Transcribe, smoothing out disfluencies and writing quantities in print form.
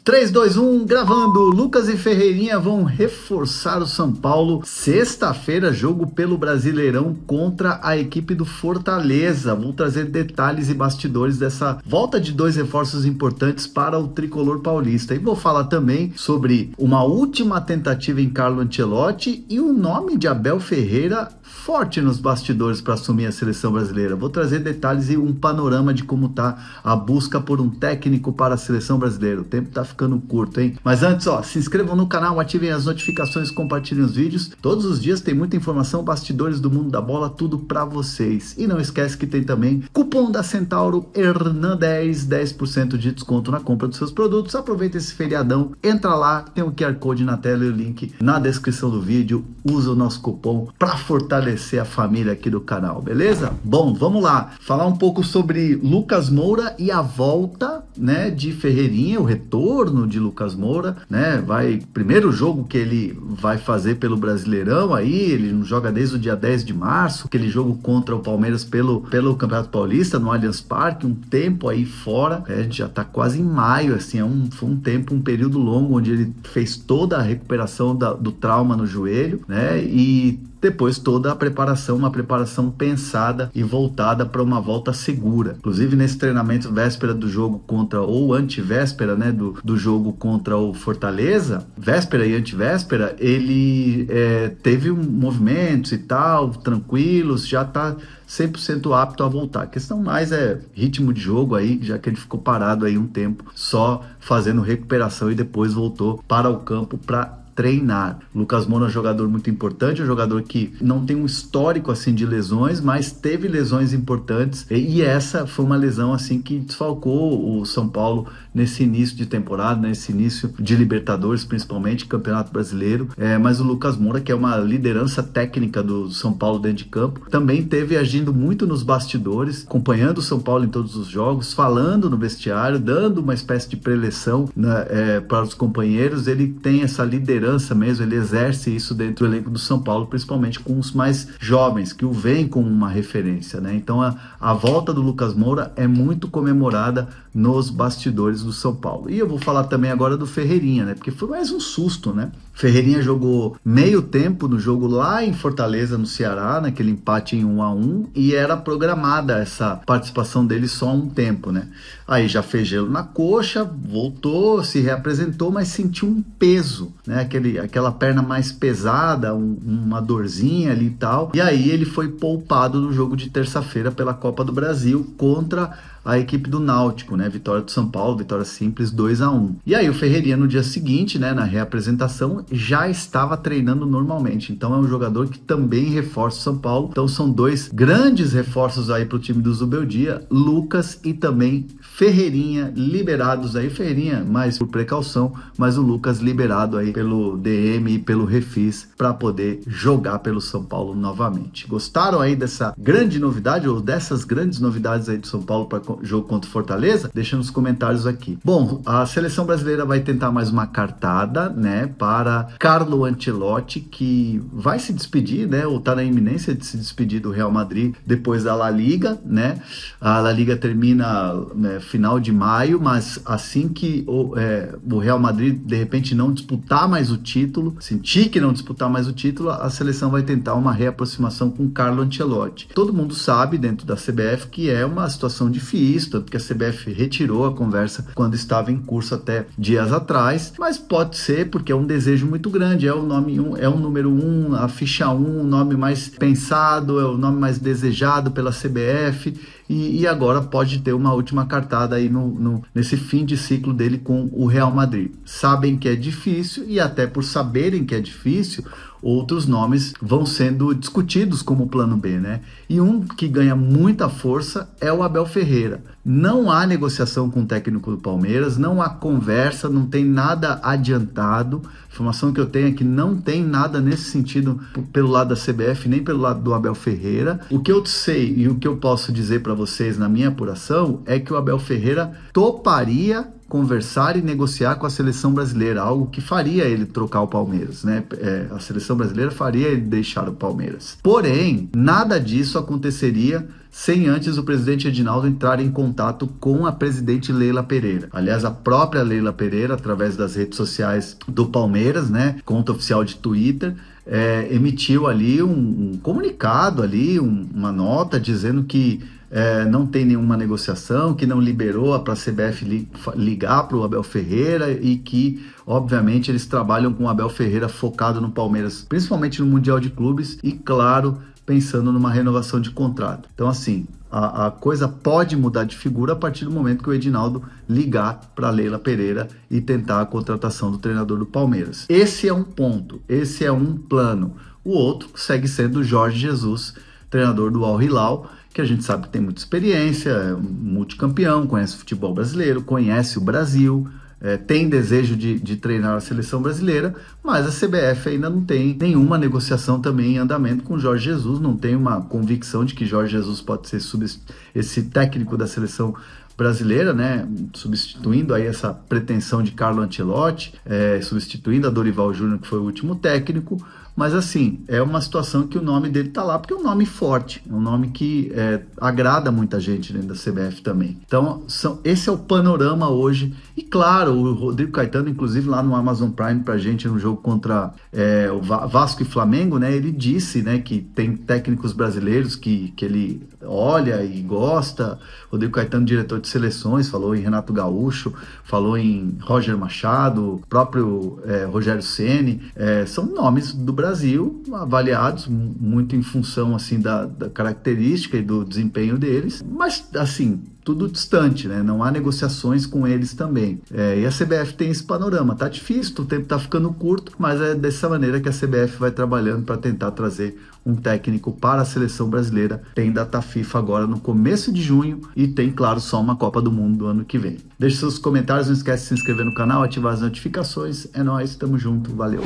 3, 2, 1, gravando. Lucas e Ferreirinha vão reforçar o São Paulo. Sexta-feira, jogo pelo Brasileirão contra a equipe do Fortaleza. Vou trazer detalhes e bastidores dessa volta de dois reforços importantes para o tricolor paulista. E vou falar também sobre uma última tentativa em Carlo Ancelotti e o nome de Abel Ferreira forte nos bastidores para assumir a seleção brasileira. Vou trazer detalhes e um panorama de como tá a busca por um técnico para a seleção brasileira. O tempo tá ficando curto, hein? Mas antes, se inscrevam no canal, ativem as notificações, compartilhem os vídeos. Todos os dias tem muita informação, bastidores do mundo da bola, tudo para vocês. E não esquece que tem também cupom da Centauro Hernan10, 10% de desconto na compra dos seus produtos. Aproveita esse feriadão, entra lá, tem o QR Code na tela e o link na descrição do vídeo. Usa o nosso cupom para fortalecer a família aqui do canal, beleza? Bom, vamos lá, falar um pouco sobre Lucas Moura e a volta, né, de Ferreirinha, o retorno de Lucas Moura, né, primeiro jogo que ele vai fazer pelo Brasileirão aí, ele não joga desde o dia 10 de março, aquele jogo contra o Palmeiras pelo Campeonato Paulista, no Allianz Parque, um tempo aí fora, a gente já tá quase em maio, assim, foi um período longo onde ele fez toda a recuperação do trauma no joelho, né, e depois toda a preparação, uma preparação pensada e voltada para uma volta segura. Inclusive nesse treinamento véspera do jogo contra, ou antivéspera, né, do jogo contra o Fortaleza, véspera e antivéspera, ele teve movimentos e tal, tranquilos, já tá 100% apto a voltar. A questão mais é ritmo de jogo aí, já que ele ficou parado aí um tempo, só fazendo recuperação e depois voltou para o campo para treinar. Lucas Moura é um jogador muito importante, um jogador que não tem um histórico assim de lesões, mas teve lesões importantes e essa foi uma lesão assim que desfalcou o São Paulo nesse início de temporada, nesse início de Libertadores, principalmente Campeonato Brasileiro, mas o Lucas Moura, que é uma liderança técnica do São Paulo dentro de campo, também teve agindo muito nos bastidores, acompanhando o São Paulo em todos os jogos, falando no vestiário, dando uma espécie de preleção, né, para os companheiros. Ele tem essa liderança mesmo, ele exerce isso dentro do elenco do São Paulo, principalmente com os mais jovens, que o veem como uma referência, né? Então a volta do Lucas Moura é muito comemorada nos bastidores do São Paulo. E eu vou falar também agora do Ferreirinha, né? Porque foi mais um susto, né? Ferreirinha jogou meio tempo no jogo lá em Fortaleza, no Ceará, naquele empate em 1-1, e era programada essa participação dele só um tempo, né? Aí já fez gelo na coxa, voltou, se reapresentou, mas sentiu um peso, né? Aquela perna mais pesada, uma dorzinha ali e tal. E aí ele foi poupado no jogo de terça-feira pela Copa do Brasil contra a equipe do Náutico, né? Vitória do São Paulo, vitória simples 2-1. E aí o Ferreirinha no dia seguinte, né, na reapresentação, já estava treinando normalmente. Então é um jogador que também reforça o São Paulo. Então são dois grandes reforços aí para o time do Zubeldia, Lucas e também Ferreirinha, liberados aí. Ferreirinha mais por precaução, mas o Lucas liberado aí pelo DM e pelo Refis para poder jogar pelo São Paulo novamente. Gostaram aí dessa grande novidade ou dessas grandes novidades aí do São Paulo para jogo contra o Fortaleza? Deixa nos comentários aqui. Bom, a seleção brasileira vai tentar mais uma cartada, né, para Carlo Ancelotti, que vai se despedir, né, ou tá na iminência de se despedir do Real Madrid depois da La Liga, né? A La Liga termina, né, final de maio, mas assim que o Real Madrid de repente não disputar mais o título, sentir que não disputar mais o título, a seleção vai tentar uma reaproximação com Carlo Ancelotti. Todo mundo sabe dentro da CBF que é uma situação difícil, tanto que a CBF retirou a conversa quando estava em curso até dias atrás, mas pode ser porque é um desejo muito grande, é o nome é o número 1, a ficha 1, o nome mais pensado, é o nome mais desejado pela CBF, e agora pode ter uma última cartada aí nesse fim de ciclo dele com o Real Madrid. Sabem que é difícil e até por saberem que é difícil, outros nomes vão sendo discutidos como plano B, né? E um que ganha muita força é o Abel Ferreira. Não há negociação com o técnico do Palmeiras, não há conversa, não tem nada adiantado. A informação que eu tenho é que não tem nada nesse sentido pelo lado da CBF, nem pelo lado do Abel Ferreira. O que eu sei e o que eu posso dizer para vocês na minha apuração é que o Abel Ferreira toparia conversar e negociar com a seleção brasileira, algo que faria ele trocar o Palmeiras, né? A seleção brasileira faria ele deixar o Palmeiras. Porém, nada disso aconteceria sem antes o presidente Edinaldo entrar em contato com a presidente Leila Pereira. Aliás, a própria Leila Pereira, através das redes sociais do Palmeiras, né, conta oficial de Twitter, emitiu ali um comunicado, ali, uma nota dizendo que não tem nenhuma negociação, que não liberou para a CBF ligar para o Abel Ferreira e que, obviamente, eles trabalham com o Abel Ferreira focado no Palmeiras, principalmente no Mundial de Clubes e, claro, pensando numa renovação de contrato. Então, assim, a coisa pode mudar de figura a partir do momento que o Edinaldo ligar para Leila Pereira e tentar a contratação do treinador do Palmeiras. Esse é um ponto, esse é um plano. O outro segue sendo o Jorge Jesus, treinador do Al Hilal, que a gente sabe que tem muita experiência, é um multicampeão, conhece o futebol brasileiro, conhece o Brasil, tem desejo de treinar a seleção brasileira, mas a CBF ainda não tem nenhuma negociação também em andamento com Jorge Jesus, não tem uma convicção de que Jorge Jesus pode ser esse técnico da seleção brasileira, né, substituindo aí essa pretensão de Carlo Ancelotti, substituindo a Dorival Júnior, que foi o último técnico. Mas assim, é uma situação que o nome dele tá lá porque é um nome forte, é um nome que agrada muita gente dentro da CBF também. Então, esse é o panorama hoje. E claro, o Rodrigo Caetano, inclusive lá no Amazon Prime pra gente, no jogo contra o Vasco e Flamengo, né, ele disse, né, que tem técnicos brasileiros que ele olha e gosta. Rodrigo Caetano, diretor de seleções, falou em Renato Gaúcho, falou em Roger Machado, próprio Rogério Ceni, são nomes do Brasil avaliados muito em função assim da característica e do desempenho deles, mas assim, tudo distante, né? Não há negociações com eles também. E a CBF tem esse panorama. Tá difícil, o tempo tá ficando curto, mas é dessa maneira que a CBF vai trabalhando para tentar trazer um técnico para a seleção brasileira. Tem data FIFA agora no começo de junho e tem, claro, só uma Copa do Mundo do ano que vem. Deixe seus comentários, não esquece de se inscrever no canal, ativar as notificações. É nóis, tamo junto, valeu!